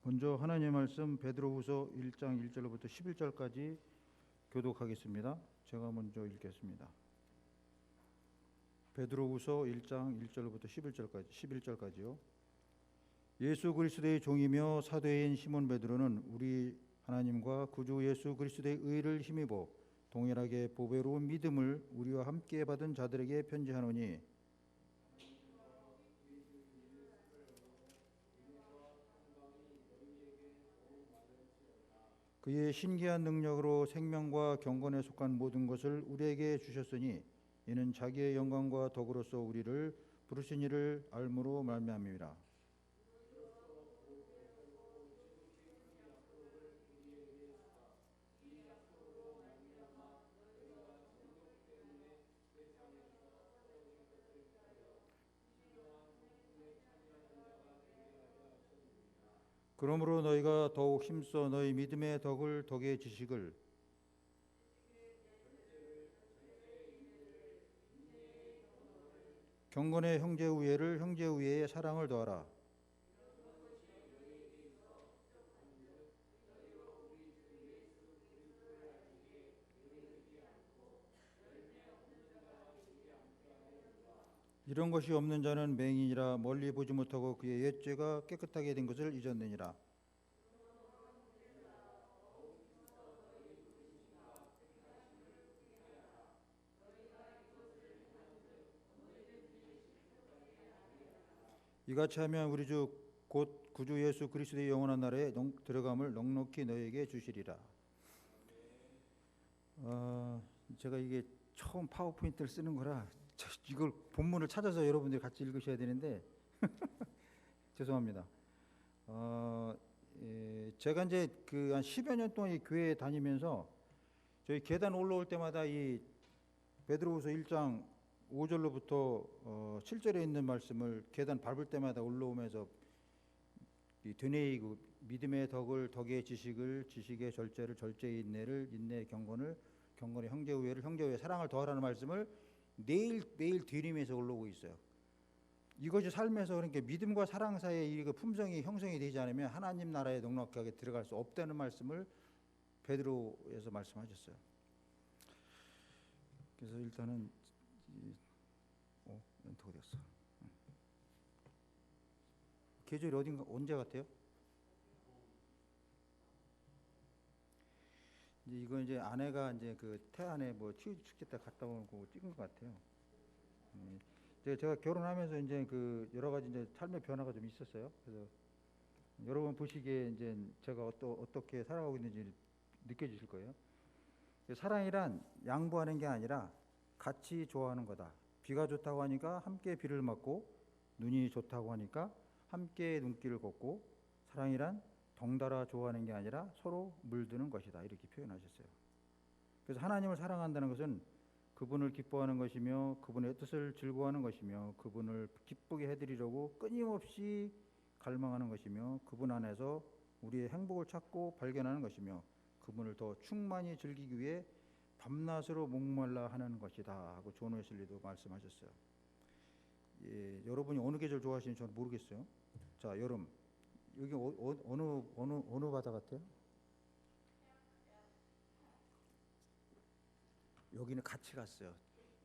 먼저 하나님의 말씀 베드로후서 1장 1절부터 11절까지 교독하겠습니다. 제가 먼저 읽겠습니다. 베드로후서 1장 1절부터 11절까지요. 예수 그리스도의 종이며 사도인 시몬 베드로는 우리 하나님과 구주 예수 그리스도의 의를 힘입어 동일하게 보배로운 믿음을 우리와 함께 받은 자들에게 편지하노니, 그의 신기한 능력으로 생명과 경건에 속한 모든 것을 우리에게 주셨으니 이는 자기의 영광과 덕으로서 우리를 부르신 이를 알므로 말미암음이라. 그러므로 너희가 더욱 힘써 너희 믿음의 덕의 지식을 경건의 형제 우애를 형제 우애의 사랑을 더하라. 이런 것이 없는 자는 맹인이라 멀리 보지 못하고 그의 옛죄가 깨끗하게 된 것을 잊었느니라. 이같이 하면 우리 주 곧 구주 예수 그리스도의 영원한 나라에 들어감을 넉넉히 너희에게 주시리라. 제가 이게 처음 파워포인트를 쓰는 거라 이걸 본문을 찾아서 여러분들이 같이 읽으셔야 되는데 죄송합니다. 제가 이제 그 한 10여 년 동안 이 교회에 다니면서 저희 계단 올라올 때마다 이 베드로후서 1장 5절로부터 7절에 있는 말씀을 계단 밟을 때마다 올라오면서 이 되뇌이고 믿음의 덕의 지식을 지식의 절제를 절제의 인내를 인내의 경건을 경건의 형제 우애를 형제 우애의 사랑을 더하라는 말씀을 매일 들이면서 올라오고 있어요. 이것이 삶에서 그러니까 믿음과 사랑 사이에 이 품성이 형성이 되지 않으면 하나님 나라에 넉넉하게 들어갈 수 없다는 말씀을 베드로에서 말씀하셨어요. 그래서 일단은 연토가 됐어. 계절이 어딘가 언제 같아요? 이제 아내가 이제 그 태안에 뭐 치유 축제 때 갔다 온 거 찍은 것 같아요. 제가 결혼하면서 이제 그 여러 가지 이제 삶의 변화가 좀 있었어요. 그래서 여러분 보시기에 이제 제가 어떻게 살아가고 있는지 느껴지실 거예요. 사랑이란 양보하는 게 아니라 같이 좋아하는 거다. 비가 좋다고 하니까 함께 비를 맞고, 눈이 좋다고 하니까 함께 눈길을 걷고, 사랑이란 덩달아 좋아하는 게 아니라 서로 물드는 것이다. 이렇게 표현하셨어요. 그래서 하나님을 사랑한다는 것은 그분을 기뻐하는 것이며 그분의 뜻을 즐거워하는 것이며 그분을 기쁘게 해드리려고 끊임없이 갈망하는 것이며 그분 안에서 우리의 행복을 찾고 발견하는 것이며 그분을 더 충만히 즐기기 위해 밤낮으로 목말라 하는 것이다 하고 존 웨슬리도 말씀하셨어요. 여러분이 어느 계절 좋아하시는지 저는 모르겠어요. 자, 여름. 여기 어느 바다 같아요? 여기는 같이 갔어요.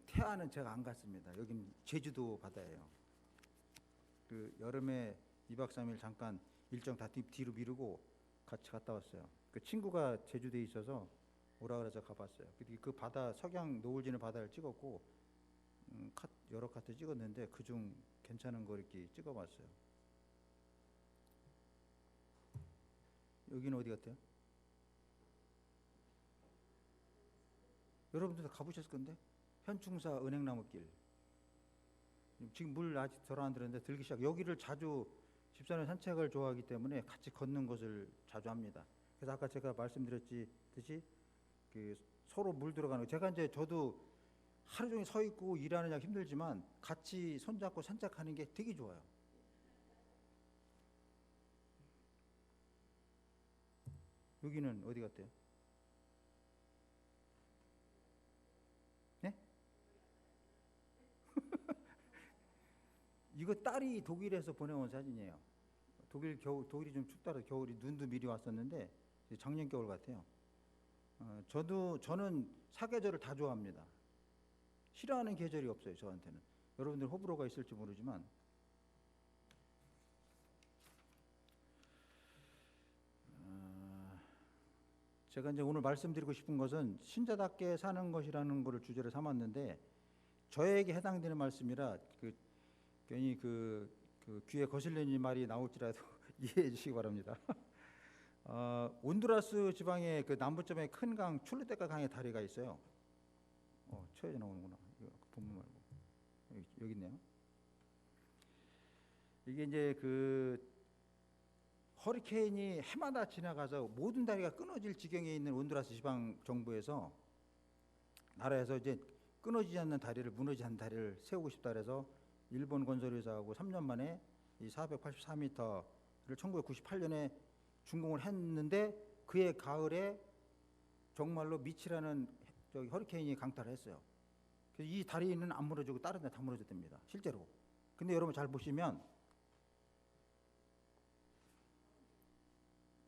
태안은 제가 안 갔습니다. 여기는 제주도 바다예요. 그 여름에 2박 3일 잠깐 일정 다 뒤로 미루고 같이 갔다 왔어요. 그 친구가 제주도에 있어서 오라 그래서 가봤어요. 그 바다 석양 노을 지는 바다를 찍었고 여러 카트 찍었는데 그중 괜찮은 거 이렇게 찍어봤어요. 여기는 어디 같아요? 여러분들 다 가보셨을 건데 현충사 은행나무길. 지금 물 아직 덜 안 들었는데 들기 시작. 여기를 자주 집사님 산책을 좋아하기 때문에 같이 걷는 것을 자주 합니다. 그래서 아까 제가 말씀드렸듯이 그 서로 물 들어가는 거. 제가 이제 저도 하루 종일 서 있고 일하느냐 힘들지만 같이 손잡고 산책하는 게 되게 좋아요. 여기는 어디 같아요? 네? 이거 딸이 독일에서 보내온 사진이에요. 독일이 좀 춥더라. 겨울이 눈도 미리 왔었는데 이제 작년 겨울 같아요. 저는 사계절을 다 좋아합니다. 싫어하는 계절이 없어요, 저한테는. 여러분들 호불호가 있을지 모르지만 제가 이제 오늘 말씀드리고 싶은 것은 신자답게 사는 것이라는 것을 주제로 삼았는데 저에게 해당되는 말씀이라 괜히 그 귀에 거슬리는 말이 나올지라도 이해해 주시기 바랍니다. 온두라스 지방의 그 남부점에 큰 강 출루테카 강의 다리가 있어요. 쳐야지 나오는구나. 이거 본문 말고 여기 있네요. 이게 이제 그 허리케인이 해마다 지나가서 모든 다리가 끊어질 지경에 있는 온두라스 지방 정부에서 나라에서 이제 끊어지지 않는 다리를, 무너지지 않는 다리를 세우고 싶다 그래서 일본 건설회사하고 3년 만에 이 484m를 1998년에 준공을 했는데 그해 가을에 정말로 미치라는 저기 허리케인이 강타를 했어요. 그래서 이 다리는 안 무너지고 다른 데 다 무너졌답니다. 실제로. 근데 여러분 잘 보시면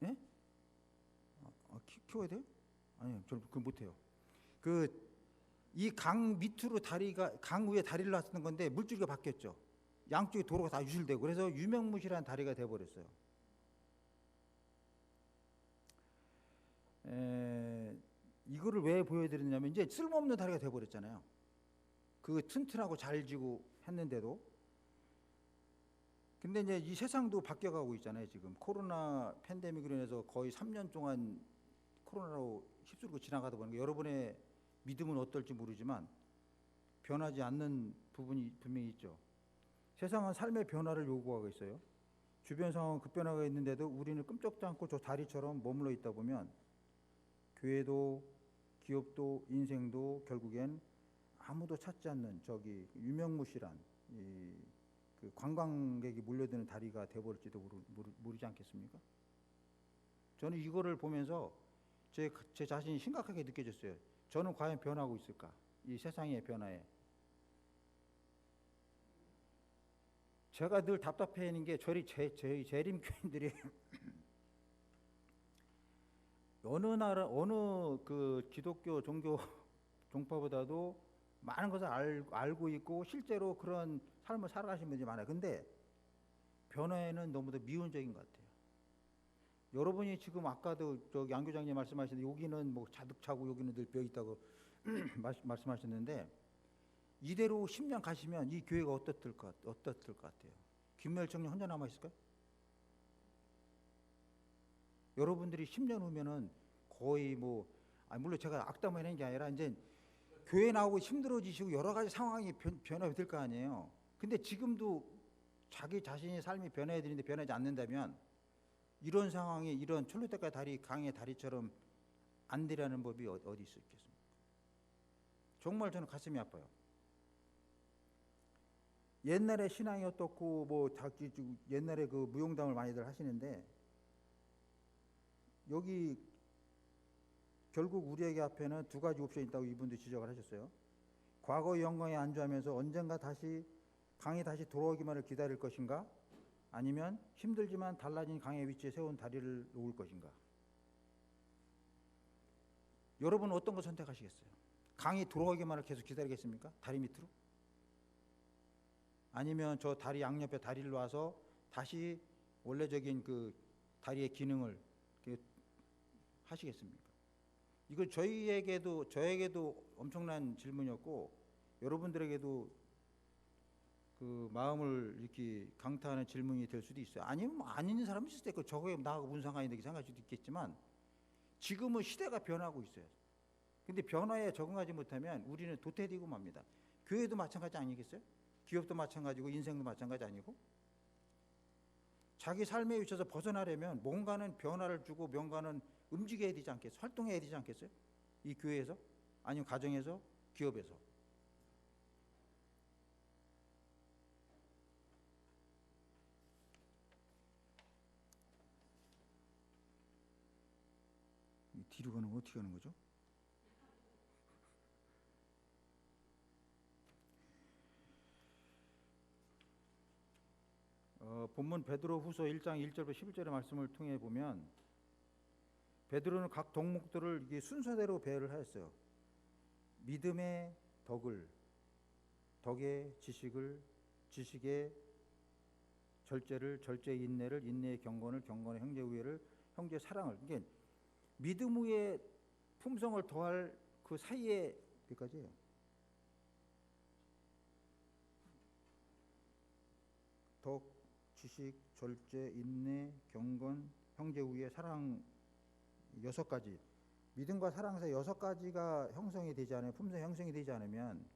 예? 키워야 돼요? 아니요, 저 그거 못해요. 이 강 밑으로 강 위에 다리를 놨던 건데 물줄기가 바뀌었죠. 양쪽에 도로가 다 유실되고 그래서 유명무실한 다리가 돼버렸어요. 이거를 왜 보여드리냐면 이제 쓸모없는 다리가 돼버렸잖아요. 그 튼튼하고 잘 지고 했는데도. 근데 이제 이 세상도 바뀌어가고 있잖아요. 지금 코로나 팬데믹으로 인해서 거의 3년 동안 코로나로 휩쓸고 지나가다 보니까 여러분의 믿음은 어떨지 모르지만 변하지 않는 부분이 분명히 있죠. 세상은 삶의 변화를 요구하고 있어요. 주변 상황은 급변화가 있는데도 우리는 끔찍도 않고 저 다리처럼 머물러 있다 보면 교회도 기업도 인생도 결국엔 아무도 찾지 않는 저기 유명무실한 그 관광객이 몰려드는 다리가 되어버릴지도 모르지 않겠습니까? 저는 이거를 보면서 제 자신이 심각하게 느껴졌어요. 저는 과연 변하고 있을까? 이 세상의 변화에. 제가 늘 답답해 하는 게 저희 재림교인들이 어느 그 기독교 종교 종파보다도 많은 것을 알고 있고 실제로 그런 삶을 살아가시는 분들이 많아요. 근데 변화에는 너무도 미온적인 것 같아요. 여러분이 지금 아까도 저 양 교장님 말씀하시는데 여기는 뭐 자득 차고 여기는 늘 벼 있다고 말씀하셨는데 이대로 10년 가시면 이 교회가 어떻을 것 같아요? 김멸 청년 혼자 남아 있을까요? 여러분들이 10년 후면은 거의 물론 제가 악담하는 게 아니라 이제 교회 나오고 힘들어지시고 여러 가지 상황이 변화가 될 거 아니에요. 근데 지금도 자기 자신의 삶이 변해야 되는데 변하지 않는다면 이런 상황이 이런 출루테카 다리, 강의 다리처럼 안 되라는 법이 어디 있겠습니까? 정말 저는 가슴이 아파요. 옛날에 신앙이 어떻고 옛날에 그 무용담을 많이들 하시는데 여기 결국 우리에게 앞에는 두 가지 옵션이 있다고 이분도 지적을 하셨어요. 과거의 영광에 안주하면서 언젠가 강이 다시 돌아오기만을 기다릴 것인가? 아니면 힘들지만 달라진 강의 위치에 세운 다리를 놓을 것인가? 여러분은 어떤 거 선택하시겠어요? 강이 돌아오기만을 계속 기다리겠습니까? 다리 밑으로? 아니면 저 다리 양옆에 다리를 놔서 다시 원래적인 그 다리의 기능을 하시겠습니까? 이거 저에게도 엄청난 질문이었고 여러분들에게도 그 마음을 이렇게 강타하는 질문이 될 수도 있어요. 아니면 아닌 사람이 있을 수 있고 저거에 나하고 무슨 상관이 되게 생각할 수도 있겠지만 지금은 시대가 변하고 있어요. 근데 변화에 적응하지 못하면 우리는 도태되고 맙니다. 교회도 마찬가지 아니겠어요? 기업도 마찬가지고 인생도 마찬가지 아니고 자기 삶에 위쳐서 벗어나려면 뭔가는 변화를 주고 뭔가는 움직여야 되지 않겠어요? 활동해야 되지 않겠어요? 이 교회에서 아니면 가정에서 기업에서 뒤로 가는 거 어떻게 하는 거죠? 본문 베드로후서 1장 1절부터 11절의 말씀을 통해 보면 베드로는 각 덕목들을 이게 순서대로 배열을 하였어요. 믿음의 덕을, 덕의 지식을, 지식의 절제를, 절제의 인내를, 인내의 경건을, 경건의 형제 우애를, 형제 사랑을. 이게 믿음 위에 품성을 더할 그 사이에 여기까지예요. 덕, 지식, 절제, 인내, 경건, 형제 우애, 사랑 6가지. 믿음과 사랑 사이 6가지가 형성이 되지 않으면, 품성 형성이 되지 않으면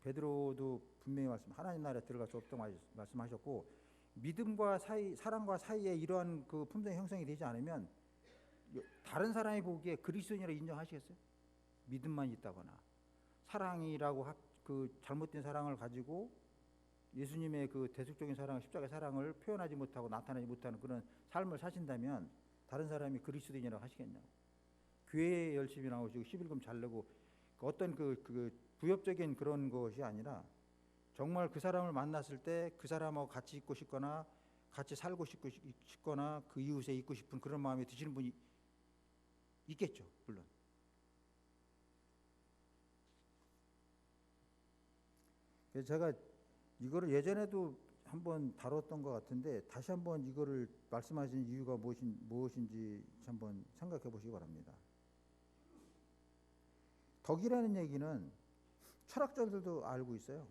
베드로도 분명히 하나님 나라에 들어갈 수 없다고 말씀하셨고, 믿음과 사이, 사랑과 사이에 이러한 그 품성이 형성이 되지 않으면 다른 사람이 보기에 그리스도인이라고 인정하시겠어요? 믿음만 있다거나 사랑이라고 그 잘못된 사랑을 가지고 예수님의 그 대속적인 사랑, 십자가의 사랑을 표현하지 못하고 나타내지 못하는 그런 삶을 사신다면 다른 사람이 그리스도인이라고 하시겠냐고. 교회에 열심히 나오시고 11금 잘 내고 어떤 그 부엽적인 그런 것이 아니라 정말 그 사람을 만났을 때 그 사람하고 같이 있고 싶거나 같이 살고 싶거나 그 이웃에 있고 싶은 그런 마음이 드시는 분이 있겠죠, 물론. 그래서 제가 이거를 예전에도 한번 다뤘던 것 같은데 다시 한번 이거를 말씀하신 이유가 무엇인지 한번 생각해 보시기 바랍니다. 덕이라는 얘기는 철학자들도 알고 있어요.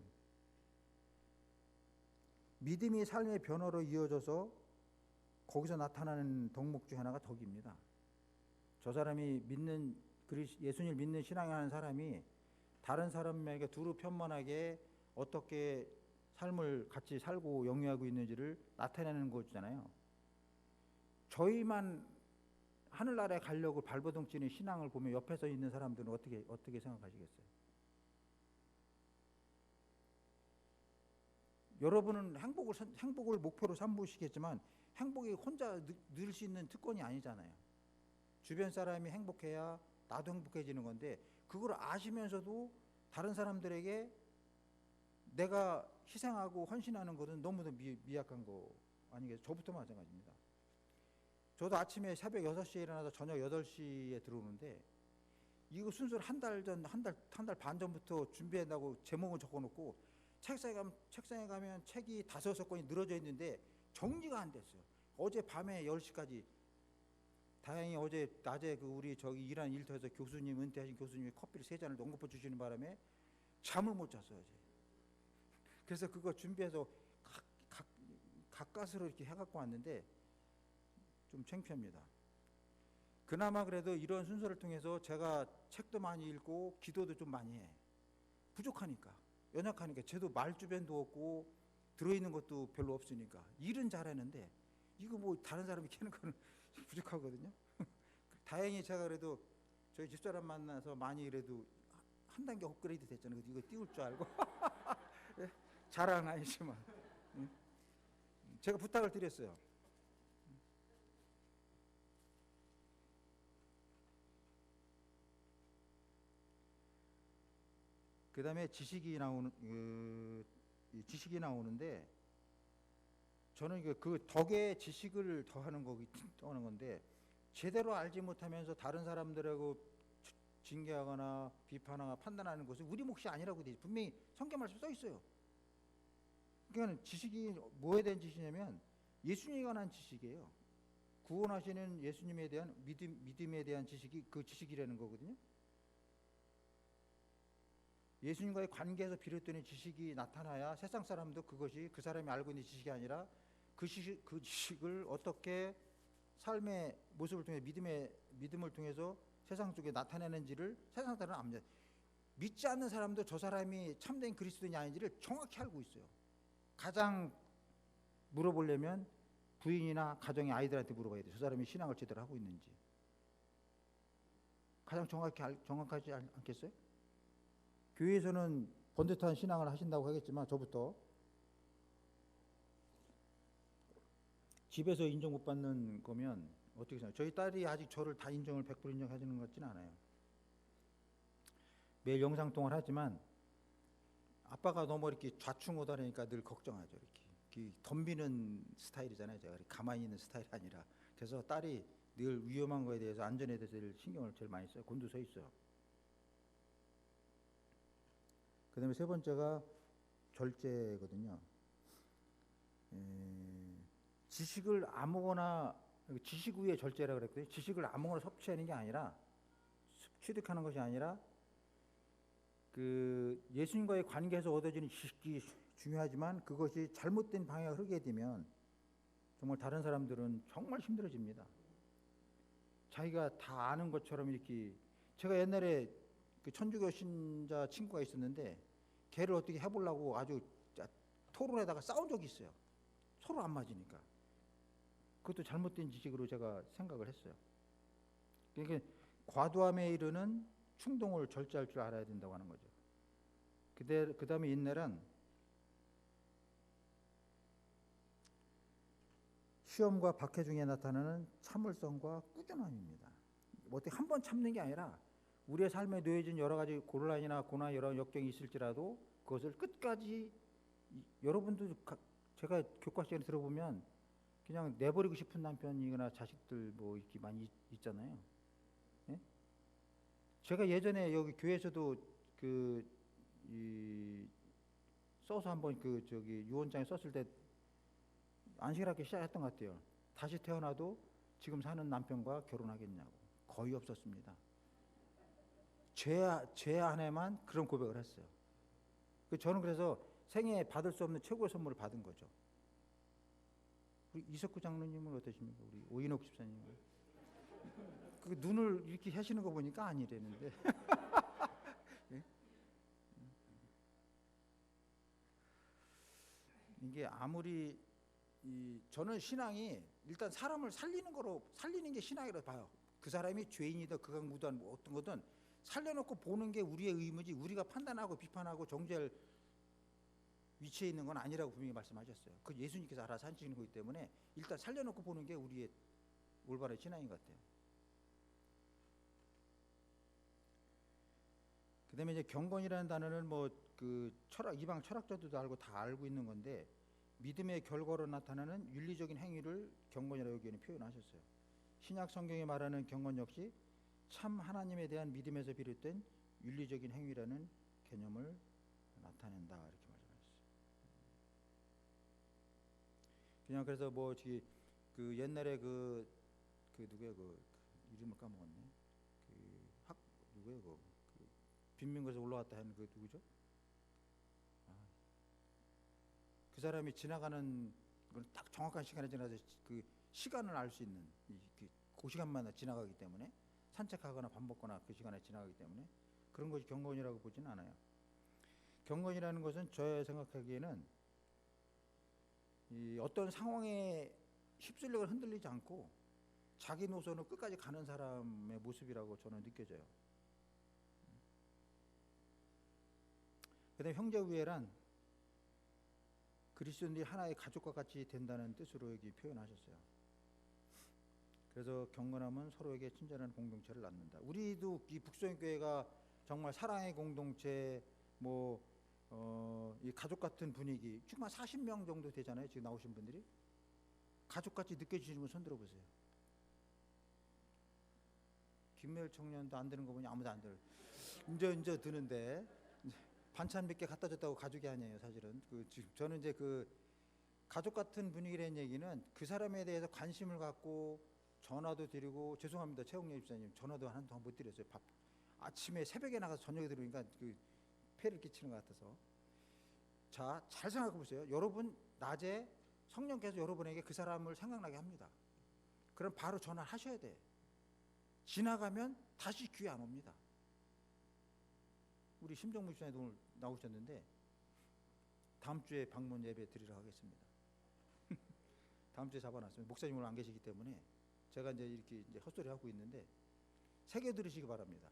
믿음이 삶의 변화로 이어져서 거기서 나타나는 덕목 중 하나가 덕입니다. 저 사람이 믿는 예수님을 믿는 신앙하는 사람이 다른 사람에게 두루 편만하게 어떻게 삶을 같이 살고 영위하고 있는지를 나타내는 거잖아요. 저희만 하늘나라에 가려고 발버둥 치는 신앙을 보면 옆에서 있는 사람들은 어떻게 생각하시겠어요? 여러분은 행복을 목표로 삼으시겠지만 행복이 혼자 늘 수 있는 특권이 아니잖아요. 주변 사람이 행복해야 나도 행복해지는 건데 그걸 아시면서도 다른 사람들에게 내가 희생하고 헌신하는 것은 너무도 미약한 거 아니겠어요? 저부터 마찬가지입니다. 저도 아침에 새벽 6시에 일어나서 저녁 8시에 들어오는데 이거 순서를 한 달 반 전부터 준비한다고 제목을 적어놓고 책상에 가면 책이 5-6권이 늘어져 있는데 정리가 안 됐어요. 어제 밤에 10시까지 다행히 어제 낮에 그 우리 저기 일하는 일터에서 은퇴하신 교수님이 커피를 3잔을 농급해 주시는 바람에 잠을 못 잤어요. 어제. 그래서 그거 준비해서 가까스로 이렇게 해갖고 왔는데 좀 창피합니다. 그나마 그래도 이런 순서를 통해서 제가 책도 많이 읽고 기도도 좀 많이 해. 부족하니까, 연약하니까. 저도 말주변도 없고 들어있는 것도 별로 없으니까 일은 잘하는데 이거 뭐 다른 사람이 캐는 거는 부족하거든요. 다행히 제가 그래도 저희 집사람 만나서 많이 그래도 한 단계 업그레이드 됐잖아요. 이거 띄울 줄 알고. 자랑 아니지만 제가 부탁을 드렸어요. 그 다음에 지식이 나오는데 저는 그 덕에 지식을 더하는 건데 제대로 알지 못하면서 다른 사람들하고 징계하거나 비판하거나 판단하는 것은 우리 몫이 아니라고 되지. 분명히 성경 말씀 써 있어요. 그러니까 지식이 뭐에 대한 지식이냐면 예수님에 관한 지식이에요. 구원하시는 예수님에 대한 믿음에 대한 지식이 그 지식이라는 거거든요. 예수님과의 관계에서 비롯되는 지식이 나타나야 세상 사람도 그것이 그 사람이 알고 있는 지식이 아니라 그 지식을 어떻게 삶의 모습을 통해 믿음을 통해서 세상 속에 나타내는지를 세상 사람은 압니다. 믿지 않는 사람도 저 사람이 참된 그리스도인이 아닌지를 정확히 알고 있어요. 가장 물어보려면 부인이나 가정의 아이들한테 물어봐야 돼요. 저 사람이 신앙을 제대로 하고 있는지. 가장 정확하지 않겠어요? 교회에서는 번듯한 신앙을 하신다고 하겠지만 저부터 집에서 인정 못 받는 거면 어떻게 생각해요? 저희 딸이 아직 저를 다 100% 인정해주는 것 같지는 않아요. 매일 영상통화를 하지만 아빠가 너무 이렇게 좌충우돌하니까 늘 걱정하죠. 이렇게 덤비는 스타일이잖아요. 제가 가만히 있는 스타일이 아니라. 그래서 딸이 늘 위험한 거에 대해서 안전에 대해서 신경을 제일 많이 써요. 곤두서 있어요. 그다음에 세 번째가 절제거든요. 지식을 아무거나 지식 위에 절제라 그랬거든요. 지식을 아무거나 섭취하는 게 아니라 취득하는 것이 아니라 그 예수님과의 관계에서 얻어지는 지식이 중요하지만 그것이 잘못된 방향을 흐르게 되면 정말 다른 사람들은 정말 힘들어집니다. 자기가 다 아는 것처럼 이렇게. 제가 옛날에 그 천주교 신자 친구가 있었는데 걔를 어떻게 해보려고 아주 토론에다가 싸운 적이 있어요. 서로 안 맞으니까. 그것도 잘못된 지식으로 제가 생각을 했어요. 그러니까 과도함에 이르는 충동을 절제할 줄 알아야 된다고 하는 거죠. 그 다음에 인내란 시험과 박해 중에 나타나는 참을성과 꾸준함입니다. 어떻게 한 번 참는 게 아니라 우리의 삶에 놓여진 여러 가지 곤란이나 고난, 여러 역경이 있을지라도 그것을 끝까지, 여러분도 제가 교과 시간에 들어보면 그냥 내버리고 싶은 남편이거나 자식들 뭐 이렇게 많이 있잖아요. 예? 제가 예전에 여기 교회에서도 써서 한번 유언장에 썼을 때 안식하게 시작했던 것 같아요. 다시 태어나도 지금 사는 남편과 결혼하겠냐고. 거의 없었습니다. 제 아내만 그런 고백을 했어요. 저는 그래서 생애에 받을 수 없는 최고의 선물을 받은 거죠. 우리 이석구 장로님은 어떠십니까? 우리 오인옥 집사님은 그 눈을 이렇게 하시는 거 보니까 아니라는데. 예? 이게 아무리 저는 신앙이 일단 사람을 살리는 게 신앙이라고 봐요. 그 사람이 죄인이든 그가 무도한 뭐 어떤 거든 살려놓고 보는 게 우리의 의무지, 우리가 판단하고 비판하고 정죄할 위치에 있는 건 아니라고 분명히 말씀하셨어요. 그 예수님께서 알아서 하시는 거기 때문에 일단 살려놓고 보는 게 우리의 올바른 신앙인 것 같아요. 그다음에 이제 경건이라는 단어는 뭐 그 이방 철학자들도 다 알고 있는 건데, 믿음의 결과로 나타나는 윤리적인 행위를 경건이라고 여기는 표현하셨어요. 신약 성경이 말하는 경건 역시 참 하나님에 대한 믿음에서 비롯된 윤리적인 행위라는 개념을 나타낸다, 이렇게 말씀하셨어요. 그냥 그래서 뭐 그 옛날에 누구야 이름을 까먹었네. 누구야 빈민국에서 올라왔다 하는 그 누구죠? 그 사람이 지나가는 건 딱 정확한 시간에 지나서 그 시간을 알 수 있는 그 시간만 지나가기 때문에, 산책하거나 밥 먹거나 그 시간에 지나가기 때문에 그런 것이 경건이라고 보지는 않아요. 경건이라는 것은 저 생각하기에는 이 어떤 상황에 휩쓸려 흔들리지 않고 자기 노선을 끝까지 가는 사람의 모습이라고 저는 느껴져요. 그다음에 형제우애란 그리스도인들이 하나의 가족과 같이 된다는 뜻으로 여기 표현하셨어요. 그래서 경건함은 서로에게 친절한 공동체를 낳는다. 우리도 이 북소형교회가 정말 사랑의 공동체, 이 가족 같은 분위기, 지금 한 40명 정도 되잖아요. 지금 나오신 분들이. 가족같이 느껴지시는 분 손 들어보세요. 김매일 청년도 안 드는 거 보니 아무도 안 들어요. 이제 드는데 반찬 몇 개 갖다 줬다고 가족이 아니에요, 사실은. 저는 이제 그 가족 같은 분위기라는 얘기는 그 사람에 대해서 관심을 갖고 전화도 드리고, 죄송합니다, 최홍렬 집사님, 전화도 한동안 못 드렸어요. 아침에 새벽에 나가서 저녁에 들으니까 폐를 끼치는 것 같아서. 자, 잘 생각해 보세요. 여러분 낮에 성령께서 여러분에게 그 사람을 생각나게 합니다. 그럼 바로 전화하셔야 돼. 지나가면 다시 귀에 안 옵니다. 우리 심정무 집사님도 오늘 나오셨는데 다음 주에 방문 예배 드리러 가겠습니다. 다음 주에 잡아놨습니다. 목사님 오늘 안 계시기 때문에 제가 이렇게 헛소리 하고 있는데 새겨 들으시기 바랍니다.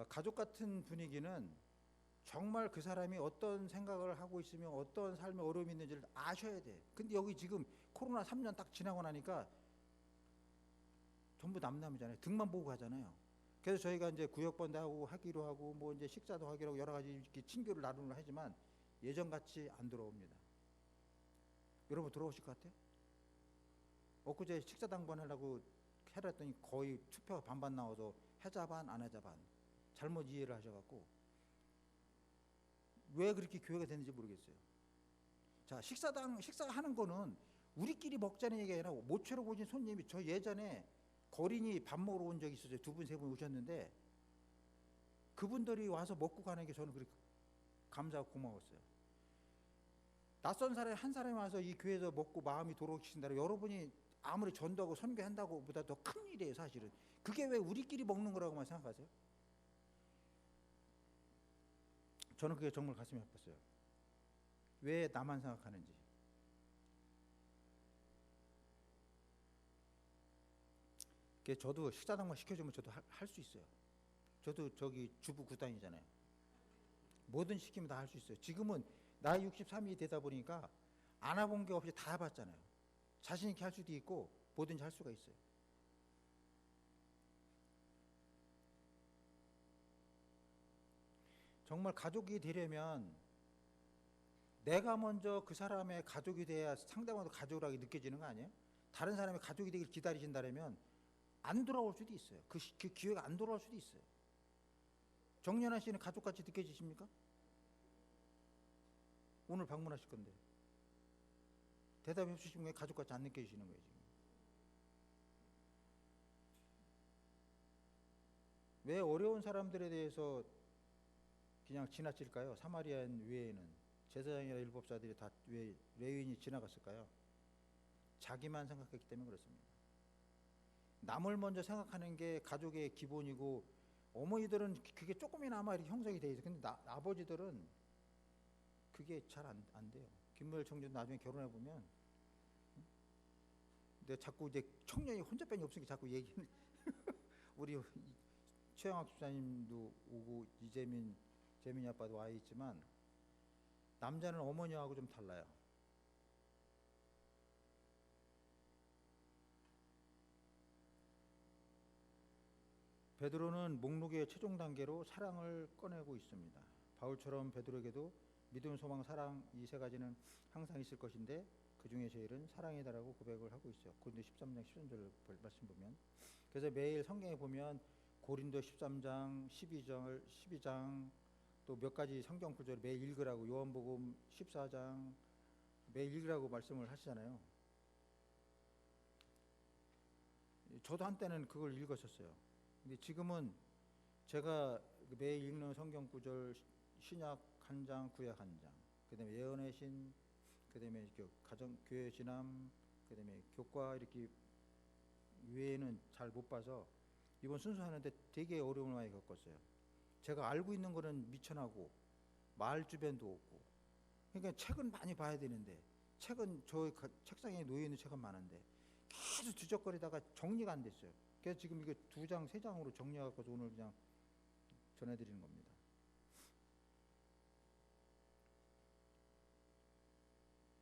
가족 같은 분위기는 정말 그 사람이 어떤 생각을 하고 있으며 어떤 삶에 어려움이 있는지를 아셔야 돼. 근데 여기 지금 코로나 3년 딱 지나고 나니까 전부 남남이잖아요. 등만 보고 가잖아요. 그래서 저희가 이제 구역번도 하기로 하고 뭐 이제 식사도 하기로 하고 여러 가지 이렇게 친교를 나누는 하지만 예전같이 안 들어옵니다. 여러분 들어오실 것 같아요? 엊그제 식사 당번하려고 해라 했더니 거의 투표가 반반 나와서 해자 반 안 해자 반 잘못 이해를 하셔갖고 왜 그렇게 교회가 됐는지 모르겠어요. 자, 식사하는 거는 우리끼리 먹자는 얘기가 아니라 모처럼 오신 손님이, 저 예전에 거린이 밥 먹으러 온 적이 있었어요. 두 분 세 분 오셨는데 그분들이 와서 먹고 가는 게 저는 그렇게 감사하고 고마웠어요. 낯선 사람이 한 사람이 와서 이 교회에서 먹고 마음이 돌아오신다면 여러분이 아무리 전도하고 선교한다고 보다 더 큰 일이에요. 사실은 그게 왜 우리끼리 먹는 거라고만 생각하세요? 저는 그게 정말 가슴이 아팠어요. 왜 나만 생각하는지. 저도 식사당만 시켜주면 저도 할 수 있어요. 저도 저기 주부 구단이잖아요. 뭐든 시키면 다 할 수 있어요. 지금은 나이 63이 되다 보니까 안 해본 게 없이 다 해봤잖아요. 자신 있게 할 수도 있고 뭐든지 할 수가 있어요. 정말 가족이 되려면 내가 먼저 그 사람의 가족이 돼야 상대방도 가족이라고 느껴지는 거 아니에요? 다른 사람의 가족이 되길 기다리신다면 안 돌아올 수도 있어요. 그 기회가 안 돌아올 수도 있어요. 정연아 씨는 가족같이 느껴지십니까? 오늘 방문하실 건데 대답해 주시면 왜 가족같이 안 느껴지시는 거예요 지금? 왜 어려운 사람들에 대해서 그냥 지나칠까요? 사마리아인 외에는 제사장이나 율법사들이 다 왜 레위인이 지나갔을까요? 자기만 생각했기 때문에 그렇습니다. 남을 먼저 생각하는 게 가족의 기본이고 어머니들은 그게 조금이나마 이렇게 형성이 돼 있어요. 근데 아버지들은 그게 잘 안 돼요. 김무열 청주도 나중에 결혼해 보면 내가 자꾸 이제 청년이 혼자밖에 없으니까 자꾸 얘기는 우리 최영학 집사님도 오고 재민이 아빠도 와 있지만 남자는 어머니하고 좀 달라요. 베드로는 목록의 최종 단계로 사랑을 꺼내고 있습니다. 바울처럼 베드로에게도 믿음, 소망, 사랑 이 세 가지는 항상 있을 것인데 그 중에 제일은 사랑이다라고 고백을 하고 있어요. 고린도 13장 13절 말씀 보면, 그래서 매일 성경에 보면 고린도 13장, 12장 또 몇 가지 성경 구절을 매일 읽으라고, 요한복음 14장 매일 읽으라고 말씀을 하시잖아요. 저도 한때는 그걸 읽었었어요. 근데 지금은 제가 매일 읽는 성경 구절, 신약 한 장, 구약 한 장, 그다음에 예언의 신, 그다음에 가정 교회 진함, 그다음에 교과 이렇게 외에는 잘 못 봐서 이번 순서하는데 되게 어려움을 많이 겪었어요. 제가 알고 있는 거는 미천하고 말 주변도 없고, 그러니까 책은 많이 봐야 되는데 책은 저 책상에 놓여 있는 책은 많은데 계속 뒤적거리다가 정리가 안 됐어요. 그래서 지금 이거 2장, 3장으로 정리해서 오늘 그냥 전해드리는 겁니다.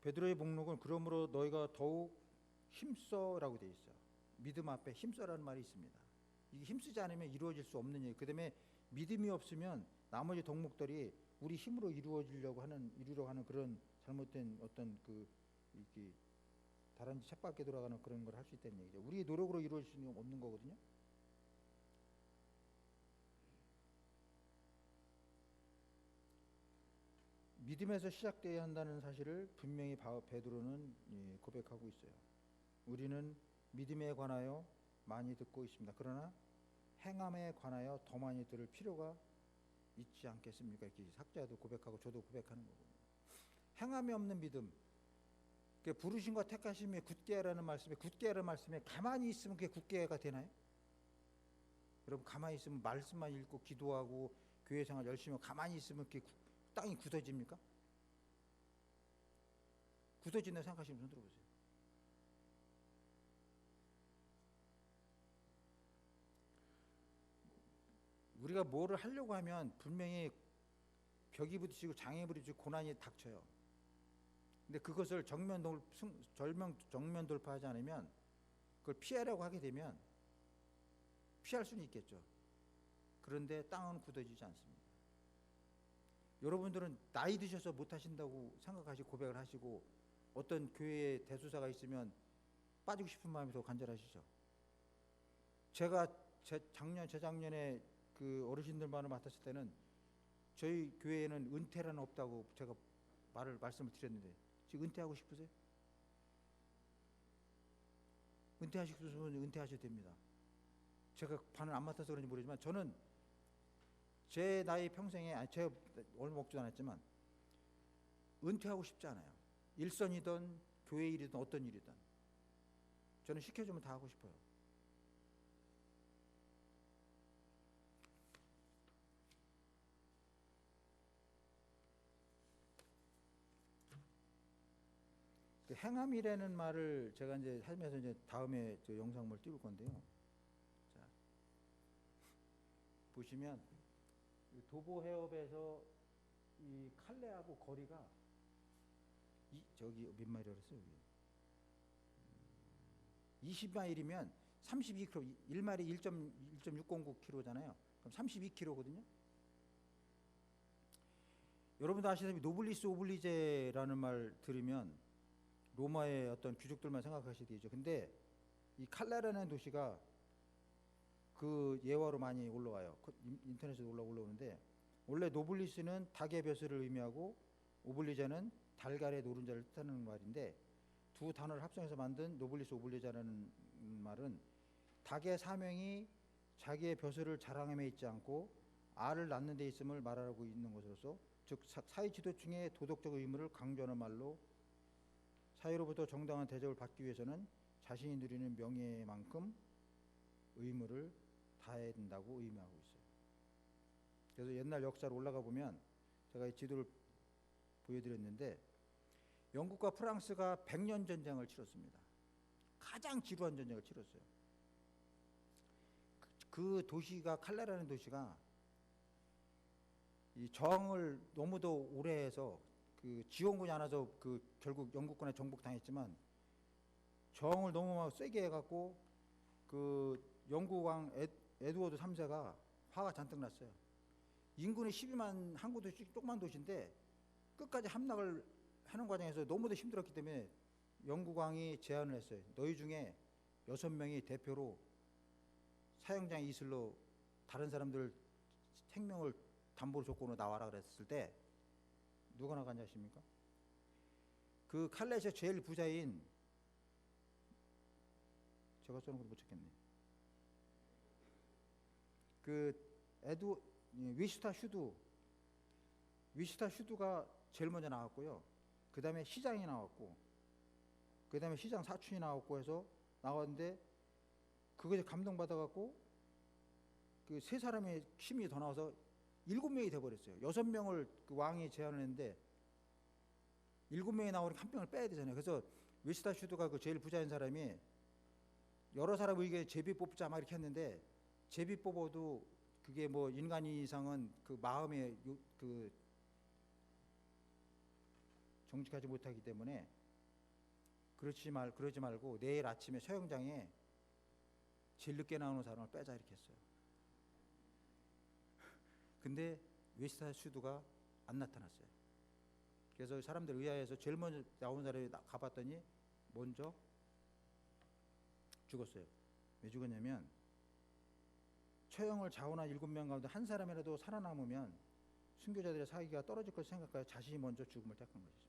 베드로의 목록은 그러므로 너희가 더욱 힘써라고 되어 있어요. 믿음 앞에 힘써라는 말이 있습니다. 이게 힘쓰지 않으면 이루어질 수 없는 얘기. 그다음에 믿음이 없으면 나머지 덕목들이 우리 힘으로 이루려고 하는 그런 잘못된 어떤 이렇게 다른지 쳇바퀴 돌아가는 그런 걸 할 수 있다는 얘기죠. 우리의 노력으로 이루어질 수는 없는 거거든요. 믿음에서 시작되어야 한다는 사실을 분명히 베드로는 고백하고 있어요. 우리는 믿음에 관하여 많이 듣고 있습니다. 그러나 행함에 관하여 더 많이 들을 필요가 있지 않겠습니까? 이렇게 학자도 고백하고 저도 고백하는 거거든요. 행함이 없는 믿음, 부르심과 택하심에 굳게 하라는 말씀에 가만히 있으면 그게 굳게가 되나요? 여러분, 가만히 있으면 말씀만 읽고 기도하고 교회 생활 열심히 하고 가만히 있으면 그게 땅이 굳어집니까? 굳어진다고 생각하시면 손 들어보세요. 우리가 뭐를 하려고 하면 분명히 벽이 부딪히고 장애 부딪히고 고난이 닥쳐요. 근데 그것을 정면 돌파하지 않으면, 그걸 피하려고 하게 되면 피할 수는 있겠죠. 그런데 땅은 굳어지지 않습니다. 여러분들은 나이 드셔서 못하신다고 생각하시고 고백을 하시고 어떤 교회에 대수사가 있으면 빠지고 싶은 마음이 더 간절하시죠. 제가 재작년에 그 어르신들만을 맡았을 때는 저희 교회에는 은퇴란 없다고 제가 말씀을 드렸는데 지금 은퇴하고 싶으세요? 은퇴하시고 싶으면 은퇴하셔도 됩니다. 제가 반을 안 맡아서 그런지 모르지만 저는 제 나이 평생에 제가 얼마 먹지도 않았지만 은퇴하고 싶지 않아요. 일선이든 교회 일이든 어떤 일이든 저는 시켜주면 다 하고 싶어요. 그 행함이라는 말을 제가 이제 하면서 이제 다음에 저 영상물 띄울 건데요. 자, 보시면 도보 해협에서 이 칼레하고 거리가 저기 몇 마일이라고 그랬어요? 20마일이면 32km, 1마일이 1.609km잖아요. 그럼 32km거든요. 여러분도 아시다시피 노블리스 오블리제라는 말 들으면 로마의 어떤 귀족들만 생각하시게 되죠. 근데 이 칼레라는 도시가 그 예화로 많이 올라와요. 인터넷에 올라오는데 원래 노블리스는 닭의 벼슬을 의미하고 오블리제는 달걀의 노른자를 뜻하는 말인데 두 단어를 합성해서 만든 노블리스 오블리자라는 말은 닭의 사명이 자기의 벼슬을 자랑함에 있지 않고 알을 낳는 데 있음을 말하고 있는 것으로서 즉 사회 지도층의 도덕적 의무를 강조하는 말로 사회로부터 정당한 대접을 받기 위해서는 자신이 누리는 명예만큼 의무를 다해야 된다고 의미하고 있어요. 그래서 옛날 역사로 올라가 보면 제가 이 지도를 보여드렸는데 영국과 프랑스가 100년 전쟁을 치렀습니다. 가장 지루한 전쟁을 치렀어요. 그 도시가 칼레라는 도시가 이 저항을 너무도 오래 해서 그 지원군이 안 와서 그 결국 영국군에 정복당했지만 저항을 너무 세게 해갖고 그 영국 왕 에드워드 3세가 화가 잔뜩 났어요. 인구는 12만 항구 도시 조그만 도시인데 끝까지 함락을 하는 과정에서 너무도 힘들었기 때문에 영국 왕이 제안을 했어요. 너희 중에 6명이 대표로 사형장 이슬로 다른 사람들 생명을 담보로 조건으로 나와라 그랬을 때 누가 나간지 아십니까? 그 칼렛의 제일 부자인 제가 써놓은 것도 못 찾겠네. 그 위슈타 슈드가 제일 먼저 나왔고요. 그 다음에 시장이 나왔고, 그 다음에 시장 사촌이 나왔고 해서 나왔는데 그거에 감동받아갖고 그 세 사람의 힘이 더 나와서 7명이 돼버렸어요. 6명을 그 왕이 제안을 했는데 7명이 나오니까 한 명을 빼야 되잖아요. 그래서 위슈타 슈드가 그 제일 부자인 사람이 여러 사람 의견에 제비 뽑자 막 이렇게 했는데 제비 뽑아도 그게 뭐 인간 이상은 그 마음에 그 정직하지 못하기 때문에 그러지 말고 내일 아침에 서영장에 제일 늦게 나오는 사람을 빼자 이렇게 했어요. 근데 위슈타 슈드가 안 나타났어요. 그래서 사람들 의아해서 제일 먼저 나온 사람이 가봤더니 먼저 죽었어요. 왜 죽었냐면 처형을 자원한 7명 가운데 한 사람이라도 살아남으면 순교자들의 사기가 떨어질 것을 생각하여 자신이 먼저 죽음을 택한 것이죠.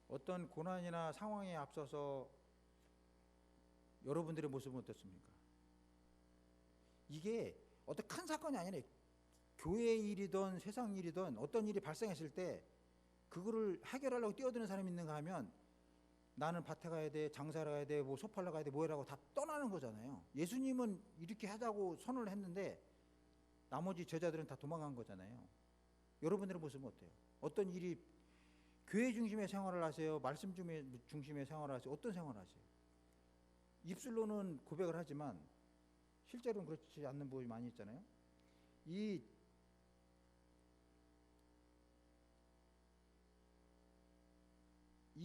어떤 고난이나 상황에 앞서서 여러분들의 모습은 어떻습니까? 이게 어떤 큰 사건이 아니라 교회 일이든 세상 일이든 어떤 일이 발생했을 때 그거를 해결하려고 뛰어드는 사람이 있는가 하면 나는 밭에 가야 돼, 장사를 가야 돼, 뭐 소팔러 가야 돼, 뭐라고 다 떠나는 거잖아요. 예수님은 이렇게 하자고 선언을 했는데 나머지 제자들은 다 도망간 거잖아요. 여러분들의 모습은 어때요? 어떤 일이 교회 중심의 생활을 하세요? 말씀 중심의 생활을 하세요? 어떤 생활을 하세요? 입술로는 고백을 하지만 실제로는 그렇지 않는 부분이 많이 있잖아요. 이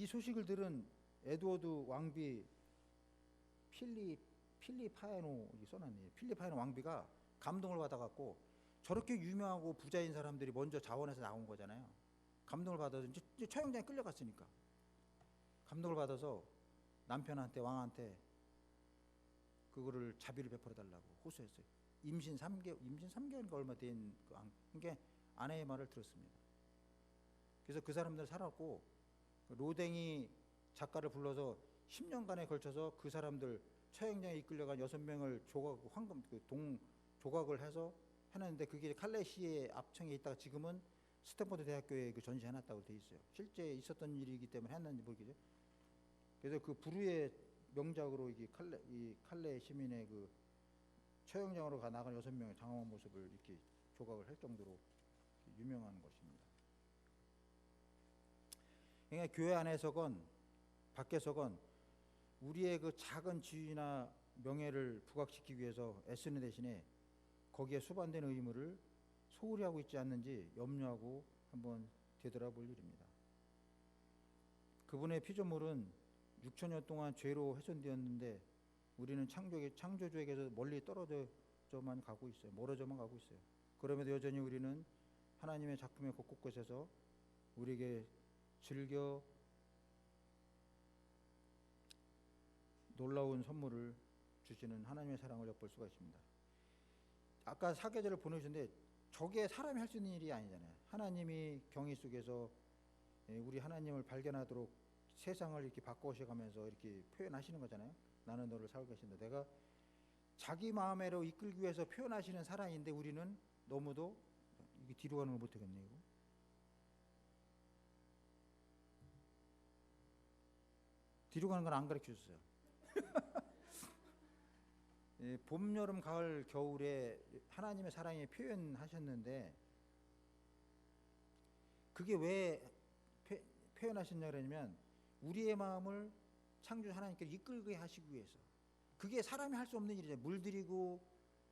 소식을 들은 에드워드 왕비 필리파에노 써놨네요. 필리파에노 왕비가 감동을 받아갖고 저렇게 유명하고 부자인 사람들이 먼저 자원해서 나온 거잖아요. 감동을 받아서 이제 처형장에 끌려갔으니까 감동을 받아서 남편한테 왕한테 그거를 자비를 베풀어 달라고 호소했어요. 임신 3개월인가 얼마 된 그러니까 아내의 말을 들었습니다. 그래서 그 사람들 살았고 로댕이 작가를 불러서 10년간에 걸쳐서 그 사람들 처형장에 이끌려간 6명을 황금 조각을 해서 해놨는데 그게 칼레시의 앞청에 있다가 지금은 스탠퍼드 대학교에 그 전시해놨다고 돼 있어요. 실제 있었던 일이기 때문에 했는지 모르겠죠. 그래서 그 불후의 명작으로 이 칼레 시민의 그 처형장으로 나간 6명의 장엄한 모습을 이렇게 조각을 할 정도로 유명한 것입니다. 그러니까 교회 안에서건 밖에서건 우리의 그 작은 지위나 명예를 부각시키기 위해서 애쓰는 대신에 거기에 수반되는 의무를 소홀히 하고 있지 않는지 염려하고 한번 되돌아볼 일입니다. 그분의 피조물은 6천년 동안 죄로 훼손되었는데 우리는 창조주에게서 멀리 떨어져만 가고 있어요. 멀어져만 가고 있어요. 그럼에도 여전히 우리는 하나님의 작품의 곳곳에서 우리에게 즐겨 놀라운 선물을 주시는 하나님의 사랑을 엿볼 수가 있습니다. 아까 사계절을 보내주셨는데 저게 사람이 할 수 있는 일이 아니잖아요. 하나님이 경희 속에서 우리 하나님을 발견하도록 세상을 이렇게 바꿔가면서 이렇게 표현하시는 거잖아요. 나는 너를 살고 계신다. 내가 자기 마음대로 이끌기 위해서 표현하시는 사랑인데 우리는 너무도 이게 뒤로 가는 걸 못하겠네. 이거. 뒤로 가는 건 안 가르쳐 줬어요. 봄, 여름, 가을, 겨울에 하나님의 사랑에 표현하셨는데 그게 왜 표현하셨냐 그러냐면 우리의 마음을 창조 하나님께서 이끌게 하시기 위해서. 그게 사람이 할 수 없는 일이죠. 물들이고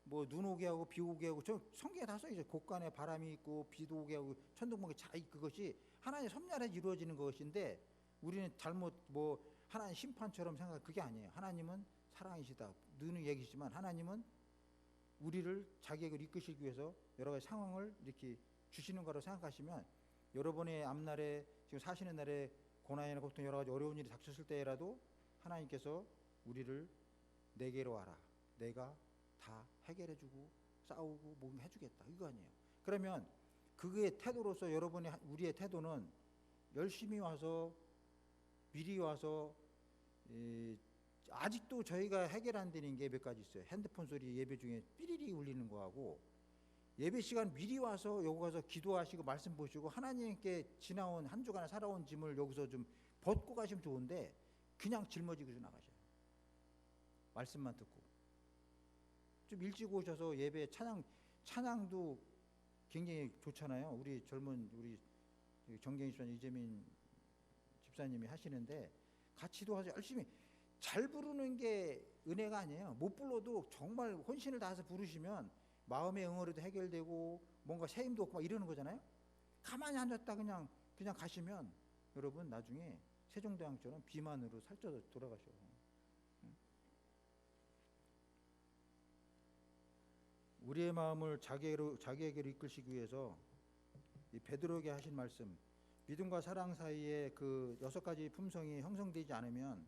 뭐 눈 오게 하고 비 오게 하고 저 성경에 다 써있죠. 곳간에 바람이 있고 비도 오게 하고 천둥번개 그것이 하나님의 섭리아래 이루어지는 것인데 우리는 잘못 뭐 하나님 심판처럼 생각하고 그게 아니에요. 하나님은 사랑이시다. 늘 얘기지만 하나님은 우리를 자기에게 이끄시기 위해서 여러 가지 상황을 이렇게 주시는 거라고 생각하시면 여러분의 앞날에 지금 사시는 날에 고난이나 고통 여러 가지 어려운 일이 닥쳤을 때라도 하나님께서 우리를 내게로 와라. 내가 다 해결해주고 싸우고 뭐 해주겠다. 이거 아니에요. 그러면 그의 태도로서 우리의 태도는 열심히 와서 미리 와서 아직도 저희가 해결 안 되는 게 몇 가지 있어요. 핸드폰 소리 예배 중에 삐리리 울리는 거하고 예배 시간 미리 와서 여기 가서 기도하시고 말씀 보시고 하나님께 지나온 한 주간에 살아온 짐을 여기서 좀 벗고 가시면 좋은데 그냥 짊어지고 나가셔요. 말씀만 듣고 좀 일찍 오셔서 예배 찬양도 굉장히 좋잖아요. 우리 정경희 집사님, 이재민 집사님이 하시는데 같이도 하죠. 열심히 잘 부르는 게 은혜가 아니에요. 못 불러도 정말 혼신을 다해서 부르시면 마음의 응어리도 해결되고 뭔가 새 힘도 없고 막 이러는 거잖아요. 가만히 앉았다 그냥 가시면 여러분 나중에 세종대왕처럼 비만으로 살쪄서 돌아가셔. 우리의 마음을 자기에게로 이끌시기 위해서 이 베드로에게 하신 말씀, 믿음과 사랑 사이에 그 6가지 품성이 형성되지 않으면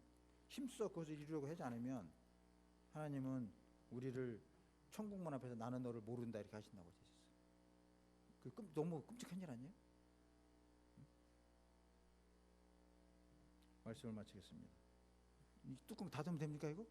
힘써 그것을 이루려고 하지 않으면 하나님은 우리를 천국문 앞에서 나는 너를 모른다 이렇게 하신다고 하셨어요. 너무 끔찍한 일 아니에요? 말씀을 마치겠습니다. 이 뚜껑 닫으면 됩니까 이거?